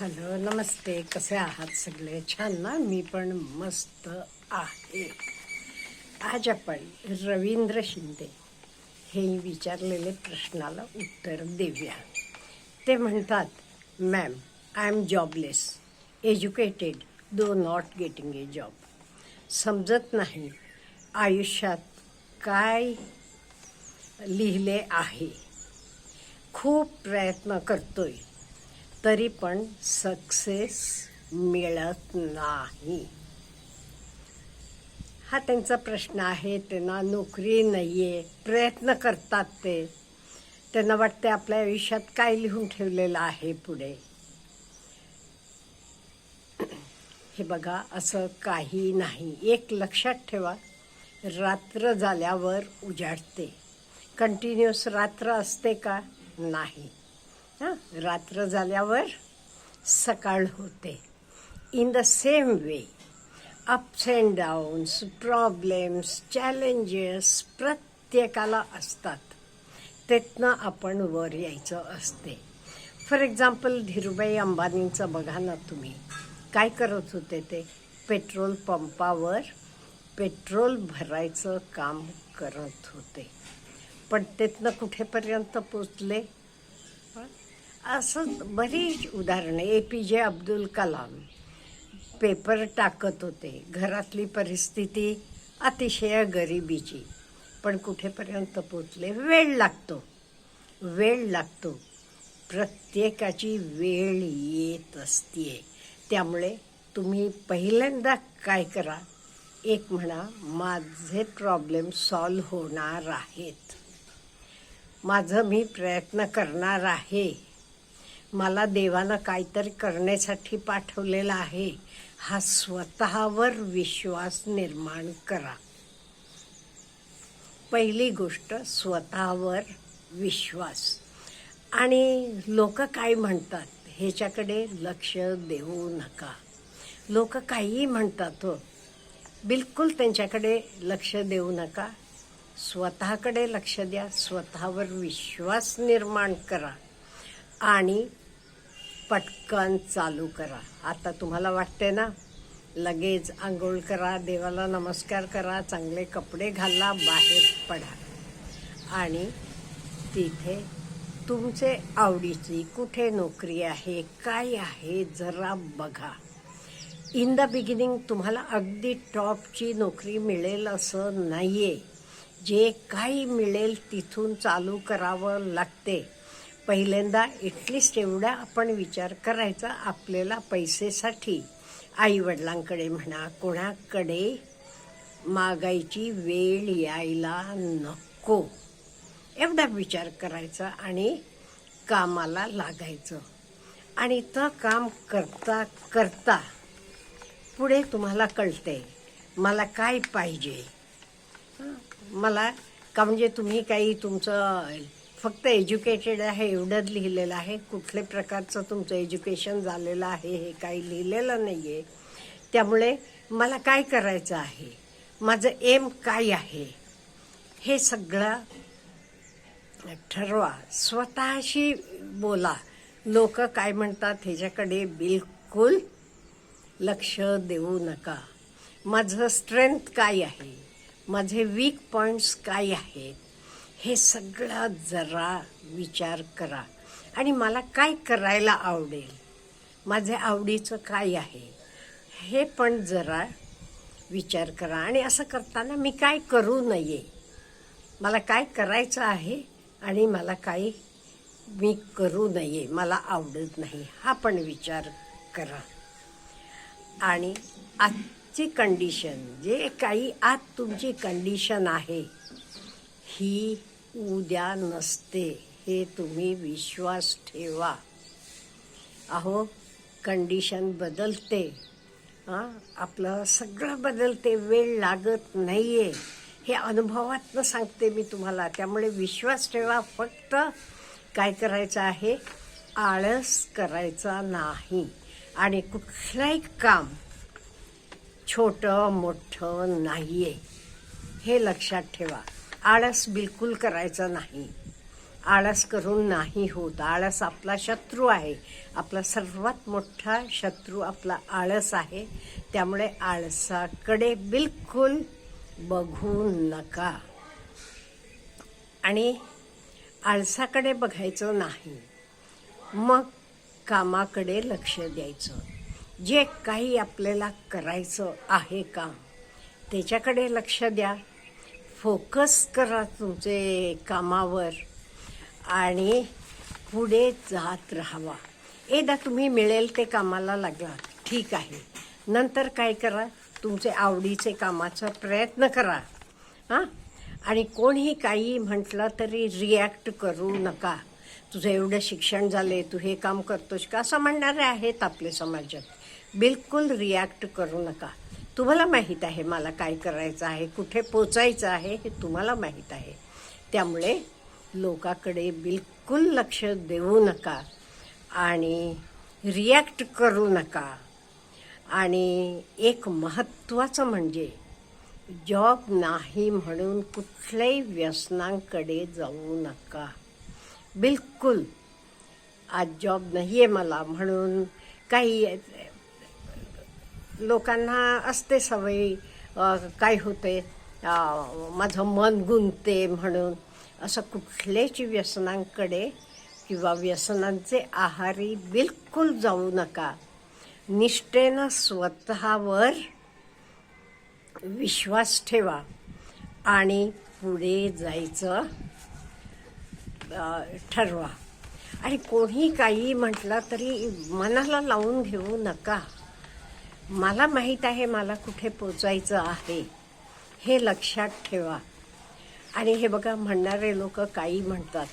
Hello, नमस्ते. कसे आहात सगळे? छान ना? मी पण मस्त आहे. आज आपण रवींद्र शिंदे हे विचारलेले प्रश्नाला उत्तर देऊया. ते म्हणतात, ma'am, I am jobless, educated, do not getting a job. समजत नाही आयुष्यात काय लिहिले आहे. खूप प्रयत्न करतोय तरी पण सक्सेस मिळत नाही. हा त्यांचा प्रश्न आहे. त्यांना नोकरी नाही आहे, प्रयत्न करतात ते. त्यांना वाटते आपल्या आयुष्यात काय लिहून ठेवलेलं आहे पुढे. हे बघा, असं काही नाही. एक लक्षात ठेवा, रात्र झाल्यावर उजाडते. कंटिन्युअस रात्र असते का? नाही. रात्र झाल्यावर सकाळ होते. In the same way, ups and downs, problems, challenges प्रत्येकाला असतात. त्यातनं आपण वर यायचं असते. फॉर एक्झाम्पल, धीरूभाई अंबानींचं बघा ना तुम्ही. काय करत होते ते? पेट्रोल पंपावर पेट्रोल भरायचं काम करत होते. पण त्यातनं कुठेपर्यंत पोचले? असं बरीच उदाहरणं. APJ अब्दुल कलाम पेपर टाकत होते. घरातली परिस्थिती अतिशय गरिबीची, पण कुठेपर्यंत पोचले? वेळ लागतो. प्रत्येकाची वेळ येत असते. त्यामुळे तुम्ही पहिल्यांदा काय करा? एक म्हणा, माझे प्रॉब्लेम सॉल्व्ह होणार आहेत. माझं मी प्रयत्न करणार आहे. मला देवानं काहीतरी करण्यासाठी पाठवलेलं आहे. हा स्वतःवर विश्वास निर्माण करा. पहिली गोष्ट, स्वतःवर विश्वास. आणि लोक काय म्हणतात ह्याच्याकडे लक्ष देऊ नका. लोक काहीही म्हणतात हो, बिलकुल त्यांच्याकडे लक्ष देऊ नका. स्वतःकडे लक्ष द्या. स्वतःवर विश्वास निर्माण करा आणि पटकन चालू करा. आता तुम्हाला वाटते ना, लगेच आंघोळ करा, देवाला नमस्कार करा, चांगले कपडे घाला, बाहेर पडा आणि तिथे तुमचे आवडीची कुठे नोकरी आहे, काय आहे, जरा बघा. इन द बिगिनिंग तुम्हाला अगदी टॉपची नोकरी मिळेल असं नाही आहे. जे काही मिळेल तिथून चालू करावं लागते. पहिल्यांदा ॲटलिस्ट एवढा आपण विचार करायचा, आपल्याला पैसेसाठी आईवडिलांकडे म्हणा, कोणाकडे मागायची वेळ यायला नको, एवढा विचार करायचा आणि कामाला लागायचं. आणि तर काम करता करता पुढे तुम्हाला कळते मला काय पाहिजे. मला का म्हणजे तुम्ही काही तुमचं फक्त एज्युकेटेड आहे एवढंच लिहिलेलं आहे, कुठल्या प्रकारचं तुमचं एज्युकेशन झालेलं आहे हे काही लिहिलेलं नाही आहे. त्यामुळे मला काय करायचं आहे, माझं एम काय आहे, हे सगळं ठरवा. स्वतःशी बोला. लोक काय म्हणतात ह्याच्याकडे बिलकुल लक्ष देऊ नका. माझं स्ट्रेंथ काय आहे, माझे वीक पॉईंट्स काय आहेत, हे सगळं जरा विचार करा. आणि मला काय करायला आवडेल, माझे आवडीचं काय आहे, हे पण जरा विचार करा. आणि असं करताना मी काय करू नये, मला काय करायचं आहे आणि मला काय मी करू नये, मला आवडत नाही, हा पण विचार करा. आणि आजची कंडिशन, जे काही आज तुमची कंडिशन आहे, ही उद्या नसते, हे तुम्ही विश्वास ठेवा. अहो, कंडिशन बदलते, आपलं सगळं बदलते, वेळ लागत नाही आहे. हे अनुभवातनं सांगते मी तुम्हाला. त्यामुळे विश्वास ठेवा. फक्त काय करायचं आहे, आळस करायचा नाही. आणि कुठलंही काम छोटं मोठं नाही आहे, हे लक्षात ठेवा. आळस बिलकुल करायचं नाही. आळस करून नाही होत. आळस आपला शत्रू आहे. आपला सर्वात मोठा शत्रू आपला आळस आहे. त्यामुळे आळसाकडे बिलकुल बघू नका आणि आळसाकडे बघायचं नाही. मग कामाकडे लक्ष द्यायचं. जे काही आपल्याला करायचं आहे काम त्याच्याकडे लक्ष द्या. फोकस करा तुमचे कामावर आणि पुढे जात राहावा. एकदा तुम्ही मिळेल ते कामाला लागला ठीक आहे. नंतर काय करा, तुमचे आवडीचे कामाचा प्रयत्न करा. हां, आणि कोणीही काही म्हटलं तरी रिॲक्ट करू नका. तुझं एवढं शिक्षण झाले, तू हे काम करतोस का, असं म्हणणारे आहेत आपल्या समाजात. बिलकुल रिॲक्ट करू नका. तुम्हाला माहीत आहे मला काय करायचं आहे, कुठे पोचायचं आहे हे तुम्हाला माहीत आहे. त्यामुळे लोकांकडे बिलकुल लक्ष देऊ नका आणि रिॲक्ट करू नका. आणि एक महत्त्वाचं म्हणजे जॉब नाही म्हणून कुठल्याही व्यसनांकडे जाऊ नका. बिलकुल आज जॉब नाही आहे मला म्हणून काही लोकांना असते सवयी, काय होते माझं मन गुंतते म्हणून असं कुठल्याच व्यसनांकडे किंवा व्यसनांचे आहारी बिलकुल जाऊ नका. निष्ठेनं स्वतःवर विश्वास ठेवा आणि पुढे जायचं ठरवा. आणि कोणी काही म्हटलं तरी मनाला लावून घेऊ नका. मला माहीत आहे मला कुठे पोचायचं आहे हे लक्षात ठेवा. आणि हे बघा, म्हणणारे लोक काही म्हणतात.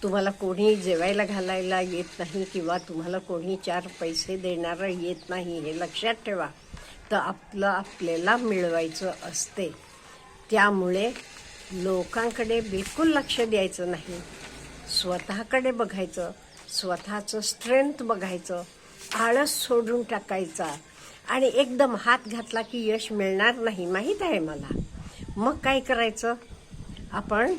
तुम्हाला कोणी जेवायला घालायला येत नाही किंवा तुम्हाला कोणी 4 पैसे देणारं येत नाही हे लक्षात ठेवा. तर आपल्याला मिळवायचं असते. त्यामुळे लोकांकडे बिलकुल लक्ष द्यायचं नाही. स्वतःकडे बघायचं, स्वतःचं स्ट्रेंथ बघायचं, आळस सोडून टाकायचा. आणि एकदम हात घातला की यश मिळणार नाही माहीत आहे मला. मग काय करायचं, आपण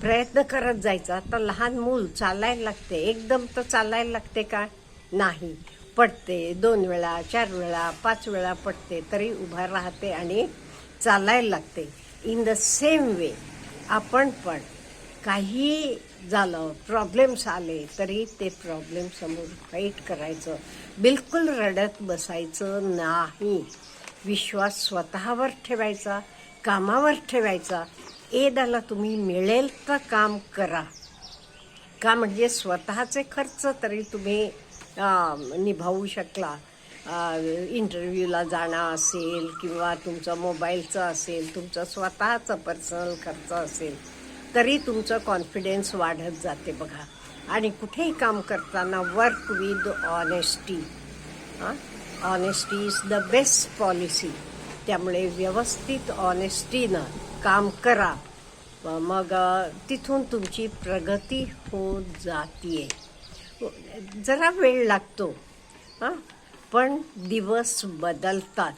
प्रयत्न करत जायचा. आता लहान मूल चालायला लागते, एकदम तर चालायला लागते का, नाही. पडते 2 वेळा 4 वेळा 5 वेळा पडते तरी उभा राहते आणि चालायला लागते. इन द सेम वे आपण पण काही झालं, प्रॉब्लेम्स आले तरी ते प्रॉब्लेम समोर फाईट करायचं. बिलकुल रडत बसायचं नाही. विश्वास स्वतःवर ठेवायचा, कामावर ठेवायचा. एकदाला तुम्ही मिळेल तर काम करा. का म्हणजे स्वतःचे खर्च तरी तुम्ही निभावू शकला. इंटरव्ह्यूला जाणं असेल किंवा तुमचं मोबाईलचं असेल, तुमचं स्वतःचं पर्सनल खर्च असेल तरी तुमचं कॉन्फिडन्स वाढत जाते बघा. आणि कुठेही काम करताना work with honesty. Honesty is the best policy. त्यामुळे व्यवस्थित ऑनेस्टीनं काम करा. मग तिथून तुमची प्रगती होत जातीये. जरा वेळ लागतो पण दिवस बदलतात.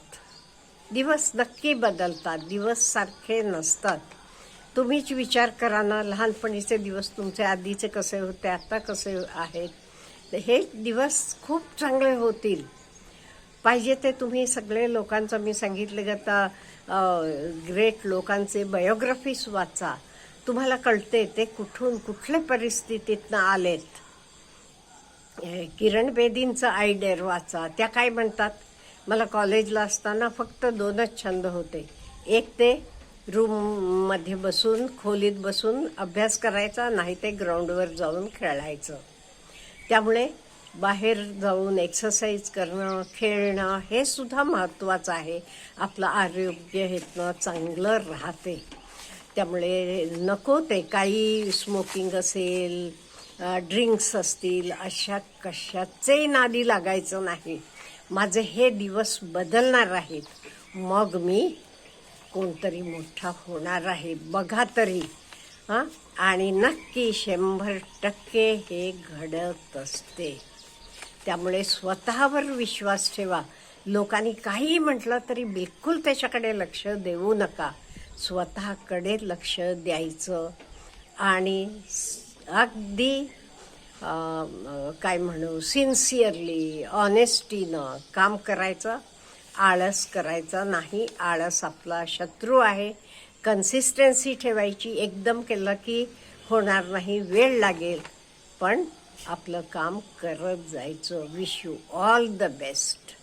दिवस नक्की बदलतात. दिवस सारखे नसतात. तुम्हीच विचार करा ना, लहानपणीचे दिवस तुमचे आधीचे कसे होते, आता कसे आहेत. हे दिवस खूप चांगले होतील. पाहिजे ते तुम्ही सगळे लोकांचं, मी सांगितलं की आता ग्रेट लोकांचे बायोग्राफीज वाचा. तुम्हाला कळते ते कुठून कुठल्या परिस्थितीतनं आलेत. किरण बेदींचं आयडेअर वाचा. त्या काय म्हणतात, मला कॉलेजला असताना फक्त 2च छंद होते. एक ते रूममध्ये बसून, खोलीत बसून अभ्यास करायचा, नाही ते ग्राउंडवर जाऊन खेळायचं. त्यामुळे बाहेर जाऊन एक्सरसाइज करणं, खेळणं हे सुद्धा महत्त्वाचं आहे. आपलं आरोग्य हेतनं चांगलं राहते. त्यामुळे नको ते काही स्मोकिंग असेल, ड्रिंक्स असतील, अशा कशाचे नादी लागायचं नाही. माझे हे दिवस बदलणार आहेत. मग मी कोणतरी मोठा होणार आहे बघा तरी. आणि नक्की 100% हे घडत असते. त्यामुळे स्वतःवर विश्वास ठेवा. लोकांनी काही म्हटलं तरी बिलकुल त्याच्याकडे लक्ष देऊ नका. स्वतःकडे लक्ष द्यायचं आणि अगदी काय म्हणू सिन्सिअरली ऑनेस्टीनं काम करायचं. आळस करायचा नाही. आळस आपला शत्रू आहे. कन्सिस्टन्सी ठेवायची. एकदम केलं की होणार नाही, वेळ लागेल, पण आपलं काम करत जायचं. Wish you all the best.